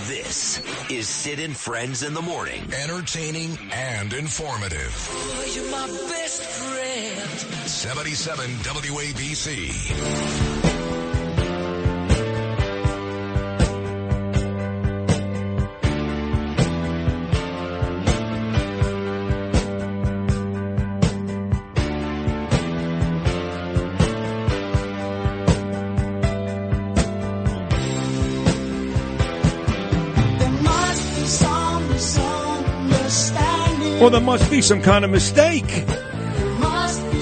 This is Sid and Friends in the Morning. Entertaining and informative. Oh, you're my best friend. 77 WABC. Well, there must be some kind of mistake.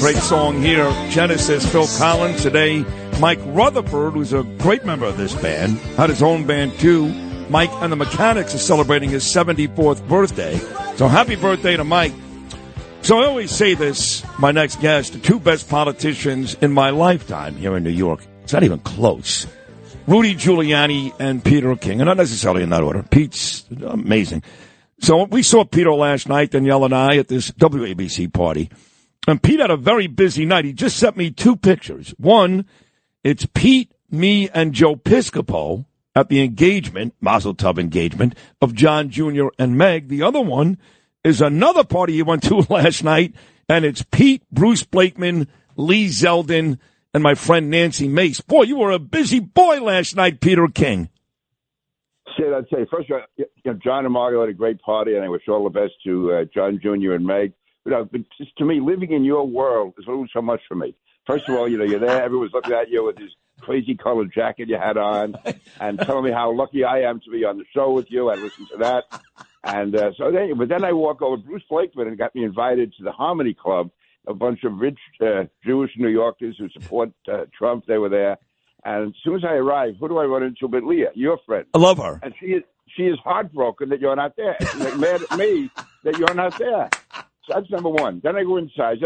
Great song here. Genesis, Phil Collins. Today, Mike Rutherford, who's a great member of this band, had his own band too. Mike and the Mechanics are celebrating his 74th birthday. So happy birthday to Mike. So I always say this, my next guest, the two best politicians in my lifetime here in New York. It's not even close. Rudy Giuliani and Peter King. And not necessarily in that order. Pete's amazing. So we saw Peter last night, Danielle and I, at this WABC party. And Pete had a very busy night. He just sent me two pictures. One, it's Pete, me, and Joe Piscopo at the engagement, Mazel Tov engagement, of John Jr. and Meg. The other one is another party he went to last night, and it's Pete, Bruce Blakeman, Lee Zeldin, and my friend Nancy Mace. Boy, you were a busy boy last night, Peter King. Sid, I'd say, first of all, John and Margo had a great party, and I wish all the best to John Jr. and Meg. But just to me, living in your world is a little so much for me. First of all, you're there. Everyone's looking at you with this crazy colored jacket you had on and telling me how lucky I am to be on the show with you. I listened to that. And but then I walk over to Bruce Blakeman and got me invited to the Harmony Club, a bunch of rich Jewish New Yorkers who support Trump. They were there. And as soon as I arrive, who do I run into but Leah, your friend? I love her. And she is heartbroken that you're not there. She's mad at me that you're not there. So that's number one. Then I go inside.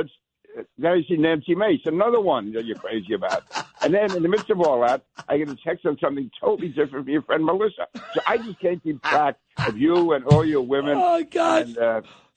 Then I see Nancy Mace, another one that you're crazy about. And then in the midst of all that, I get a text on something totally different from your friend Melissa. So I just can't keep track of you and all your women. Oh, God.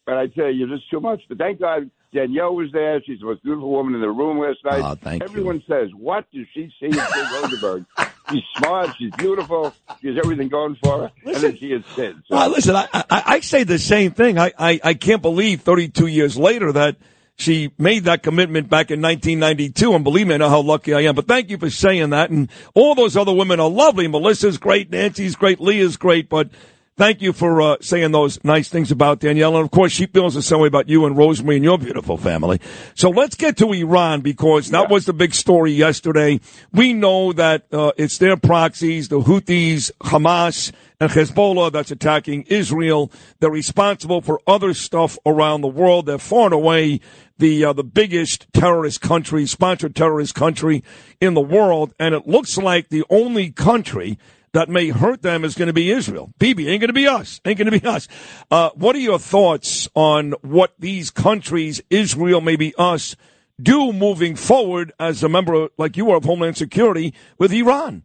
But I tell you, you're just too much. But thank God Danielle was there. She's the most beautiful woman in the room last night. Oh, thank Everyone you. says, what does she see in Sid Rosenberg? She's smart. She's beautiful. She has everything going for her. Listen, and then she is Sid. So. Listen, I say the same thing. I can't believe 32 years later that she made that commitment back in 1992. And believe me, I know how lucky I am. But thank you for saying that. And all those other women are lovely. Melissa's great. Nancy's great. Leah's great. But thank you for saying those nice things about Danielle. And, of course, she feels the same way about you and Rosemary and your beautiful family. So let's get to Iran because that was the big story yesterday. We know that it's their proxies, the Houthis, Hamas, and Hezbollah that's attacking Israel. They're responsible for other stuff around the world. They're far and away the biggest terrorist country, sponsored terrorist country in the world. And it looks like the only country that may hurt them is going to be Israel. Bibi, ain't going to be us. Ain't going to be us. What are your thoughts on what these countries, Israel, maybe us, do moving forward as a member, like you are, of Homeland Security with Iran?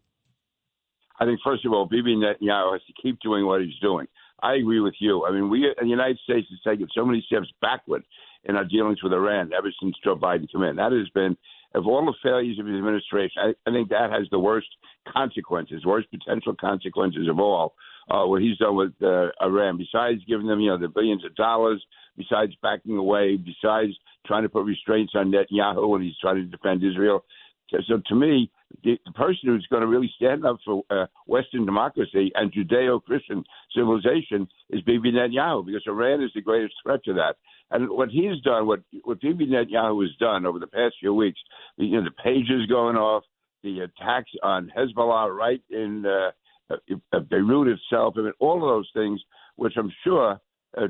I think, first of all, Bibi Netanyahu has to keep doing what he's doing. I agree with you. I mean, we in the United States has taken so many steps backward in our dealings with Iran ever since Joe Biden came in. That has been, of all the failures of his administration, I think that has the worst consequences, worst potential consequences of all, what he's done with Iran, besides giving them, the billions of dollars, besides backing away, besides trying to put restraints on Netanyahu when he's trying to defend Israel. So to me, the person who's going to really stand up for Western democracy and Judeo-Christian civilization is Bibi Netanyahu, because Iran is the greatest threat to that. And what he's done, what Bibi Netanyahu has done over the past few weeks, the pages going off, the attacks on Hezbollah right in Beirut itself, I mean, all of those things, which I'm sure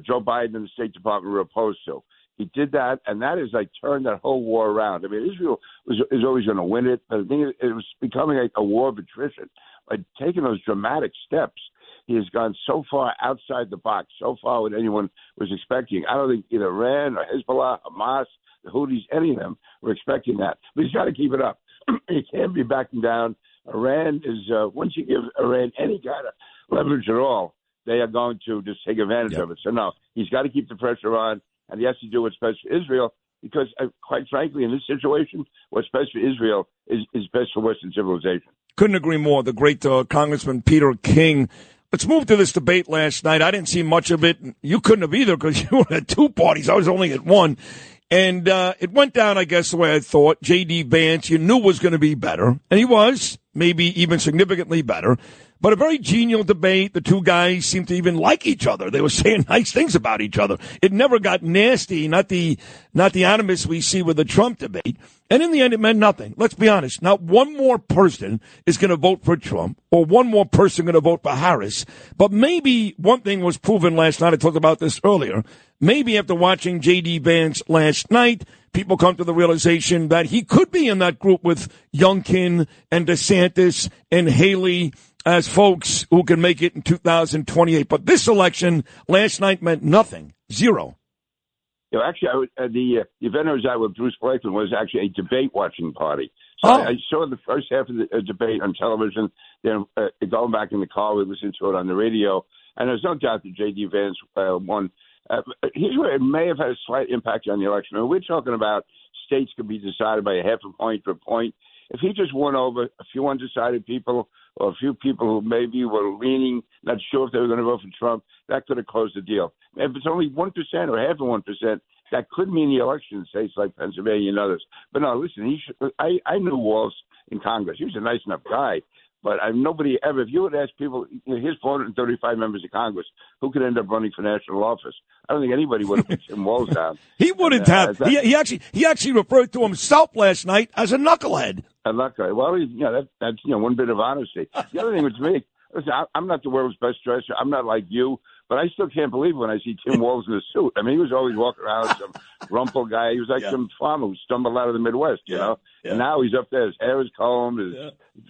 Joe Biden and the State Department were opposed to. He did that, and that has turned that whole war around. I mean, Israel is always going to win it, but I think it was becoming a war of attrition. By taking those dramatic steps, he has gone so far outside the box, so far what anyone was expecting. I don't think either Iran or Hezbollah, Hamas, the Houthis, any of them were expecting that. But he's got to keep it up. He can't be backing down. Iran is, once you give Iran any kind of leverage at all, they are going to just take advantage of it. So, no, he's got to keep the pressure on. And he has to do what's best for Israel because, quite frankly, in this situation, what's best for Israel is best for Western civilization. Couldn't agree more. The great Congressman Peter King let's move to this debate last night. I didn't see much of it. You couldn't have either because you were at two parties. I was only at one. And it went down, I guess, the way I thought. J.D. Vance, you knew was going to be better. And he was, maybe even significantly better. But a very genial debate. The two guys seemed to even like each other. They were saying nice things about each other. It never got nasty, not the animus we see with the Trump debate. And in the end, it meant nothing. Let's be honest. Not one more person is going to vote for Trump or one more person going to vote for Harris. But maybe one thing was proven last night. I talked about this earlier. Maybe after watching J.D. Vance last night, people come to the realization that he could be in that group with Youngkin and DeSantis and Haley as folks who can make it in 2028. But this election last night meant nothing. Zero. You know, actually, the event I was at with Bruce Blakeman was actually a debate-watching party. So I saw the first half of the debate on television. Then going back in the car, we listened to it on the radio. And there's no doubt that J.D. Vance won. Here's where it may have had a slight impact on the election. I mean, we're talking about states could be decided by a half a point to a point. If he just won over a few undecided people or a few people who maybe were leaning, not sure if they were going to vote for Trump, that could have closed the deal. If it's only 1% or half of 1%, that could mean the election in states like Pennsylvania and others. But no, listen, I knew Walz in Congress. He was a nice enough guy. But nobody ever, if you would ask people, here's 435 members of Congress, who could end up running for national office? I don't think anybody would have picked Tim Walz down. He wouldn't have. He actually referred to himself last night as a knucklehead. A knucklehead. Well, that's one bit of honesty. The other thing with me, listen, I'm not the world's best dresser. I'm not like you. But I still can't believe when I see Tim Walz in a suit. I mean, he was always walking around with some rumple guy. He was like some farmer who stumbled out of the Midwest, you know. Yeah. And now he's up there. His hair is combed,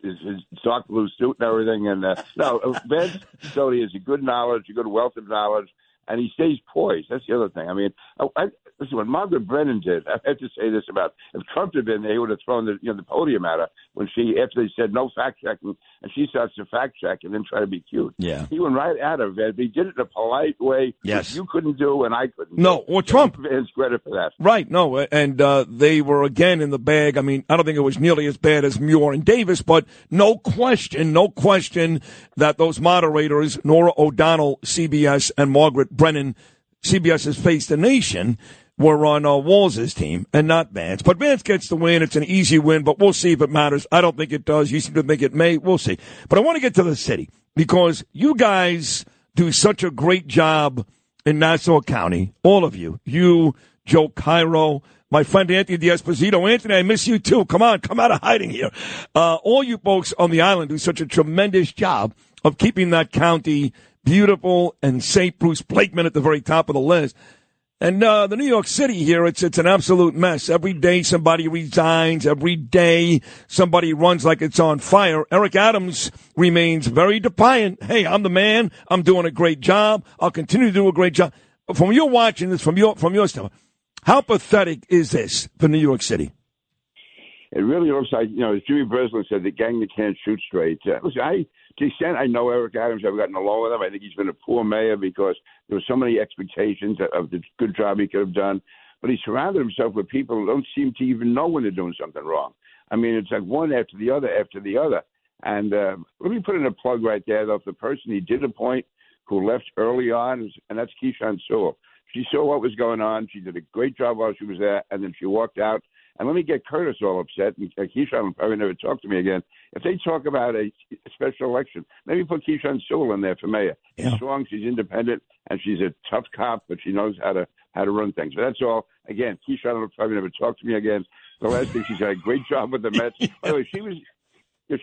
his dark blue suit and everything. And Vance Sodi has a good knowledge, a good wealth of knowledge, and he stays poised. That's the other thing. I mean, listen, what Margaret Brennan did, I have to say this about, if Trump had been there, he would have thrown the podium at her when after they said no fact checking, and she starts to fact check and then try to be cute. Yeah. He went right at her, Vance. He did it in a polite way. Yes. You couldn't do and I couldn't do. Or Trump. Vance credit for that. Right, no, and they were again in the bag. I mean, I don't think it was nearly as bad as Muir and Davis, but no question that those moderators, Nora O'Donnell, CBS, and Margaret Brennan, CBS's Face the Nation, were on Walz's team and not Vance. But Vance gets the win. It's an easy win, but we'll see if it matters. I don't think it does. You seem to think it may. We'll see. But I want to get to the city because you guys do such a great job in Nassau County. All of you. You, Joe Cairo, my friend Anthony D'Esposito. Anthony, I miss you too. Come on, come out of hiding here. All you folks on the island do such a tremendous job of keeping that county beautiful and safe. Bruce Blakeman at the very top of the list. And the New York City here, it's an absolute mess. Every day somebody resigns. Every day somebody runs like it's on fire. Eric Adams remains very defiant. Hey, I'm the man. I'm doing a great job. I'll continue to do a great job. From your watching this, from your stuff, how pathetic is this for New York City? It really looks like, as Jimmy Breslin said, the gang that can't shoot straight. Listen, to the extent I know Eric Adams, I've gotten along with him. I think he's been a poor mayor because there were so many expectations of the good job he could have done. But he surrounded himself with people who don't seem to even know when they're doing something wrong. I mean, it's like one after the other after the other. And let me put in a plug right there, though. The person he did appoint who left early on, and that's Keyshawn Sewell. She saw what was going on. She did a great job while she was there, and then she walked out. And let me get Curtis all upset. And Keyshawn will probably never talk to me again. If they talk about a special election, maybe put Keyshawn Sewell in there for mayor. Yeah. She's strong, she's independent, and she's a tough cop, but she knows how to run things. But that's all. Again, Keyshawn will probably never talk to me again. The last thing, she's got a great job with the Mets. By the way, she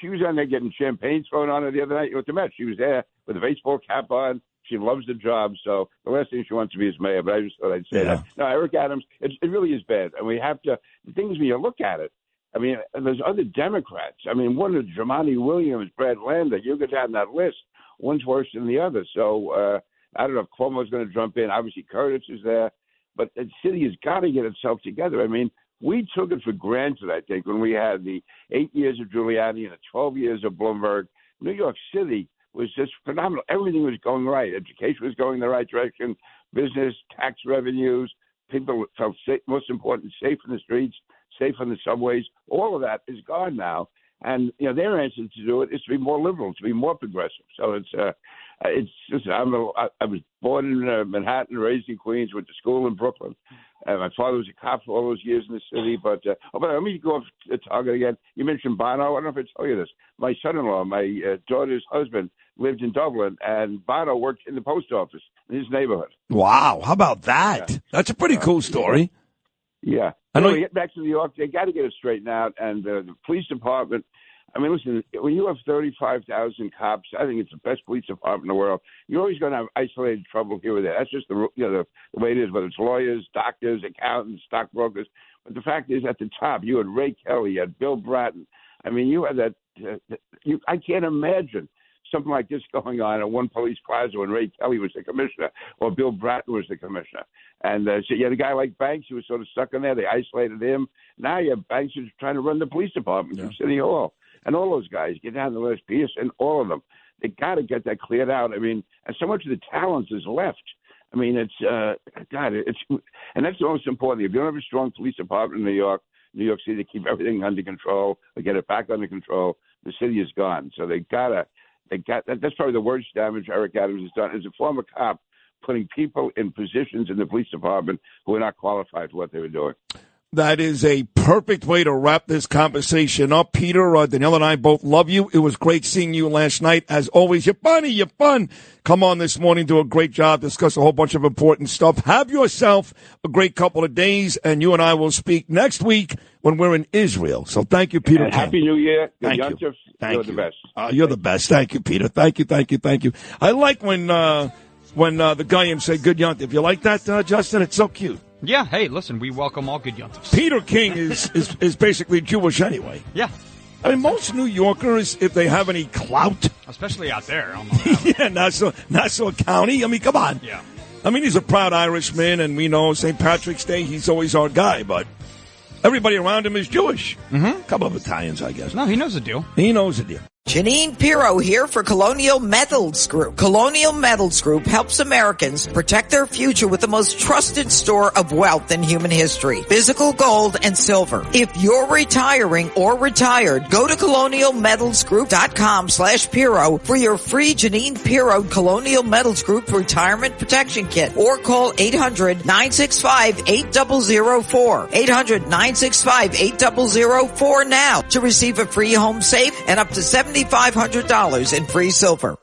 was on there getting champagne thrown on her the other night with the Mets. She was there with a baseball cap on. She loves the job, so the last thing she wants to be is mayor, but I just thought I'd say that. No, Eric Adams, it really is bad. And we have to, the thing is, when you look at it, I mean, there's other Democrats. I mean, one is Jumaane Williams, Brad Lander. You go down that list. One's worse than the other. So I don't know if Cuomo's going to jump in. Obviously, Curtis is there. But the city has got to get itself together. I mean, we took it for granted, I think, when we had the 8 years of Giuliani and the 12 years of Bloomberg. New York City was just phenomenal. Everything was going right. Education was going in the right direction. Business, tax revenues, people felt safe, most important, safe in the streets, safe on the subways. All of that is gone now. And, their answer to do it is to be more liberal, to be more progressive. So it's, I was born in Manhattan, raised in Queens, went to school in Brooklyn. My father was a cop for all those years in the city. But let me go off the target again. You mentioned Bono. I don't know if I tell you this. My son-in-law, my daughter's husband, lived in Dublin, and Bono worked in the post office in his neighborhood. Wow, how about that? Yeah. That's a pretty cool story. Yeah. Anyway, get back to New York. They got to get it straightened out. And the police department, I mean, listen, when you have 35,000 cops, I think it's the best police department in the world. You're always going to have isolated trouble here or there. That's just the way it is, whether it's lawyers, doctors, accountants, stockbrokers. But the fact is, at the top, you had Ray Kelly, you had Bill Bratton. I mean, you had that. I can't imagine something like this going on at one police plaza when Ray Kelly was the commissioner or Bill Bratton was the commissioner. And so you had a guy like Banks who was sort of stuck in there. They isolated him. Now you have Banks who's trying to run the police department from City Hall. And all those guys, get down to the list, Pierce, and all of them. They got to get that cleared out. I mean, and so much of the talent is left. I mean, and that's the most important thing. If you don't have a strong police department in New York City to keep everything under control or get it back under control, the city is gone. So that's probably the worst damage Eric Adams has done as a former cop, putting people in positions in the police department who are not qualified for what they were doing. That is a perfect way to wrap this conversation up. Peter, Danielle and I both love you. It was great seeing you last night. As always, you're funny, you're fun. Come on this morning, do a great job, discuss a whole bunch of important stuff. Have yourself a great couple of days, and you and I will speak next week when we're in Israel. So thank you, Peter. And Happy New Year. Thank you. You're the best. You're the best. Thank you, Peter. Thank you. I like when the Goyim say good yontif. You like that, Justin? It's so cute. Yeah, hey, listen, we welcome all good yontifs. Peter King is basically Jewish anyway. Yeah. I mean, most New Yorkers, if they have any clout. Especially out there. Yeah, Nassau County. I mean, come on. Yeah. I mean, he's a proud Irishman, and we know St. Patrick's Day, he's always our guy, but everybody around him is Jewish. Mm-hmm. A couple of Italians, I guess. No, he knows the deal. He knows the deal. Janine Pirro here for Colonial Metals Group. Colonial Metals Group helps Americans protect their future with the most trusted store of wealth in human history, physical gold and silver. If you're retiring or retired, go to colonialmetalsgroup.com/Pirro for your free Janine Pirro Colonial Metals Group Retirement Protection Kit, or call 800-965-8004. 800-965-8004 now to receive a free home safe and up to $7,500 in free silver.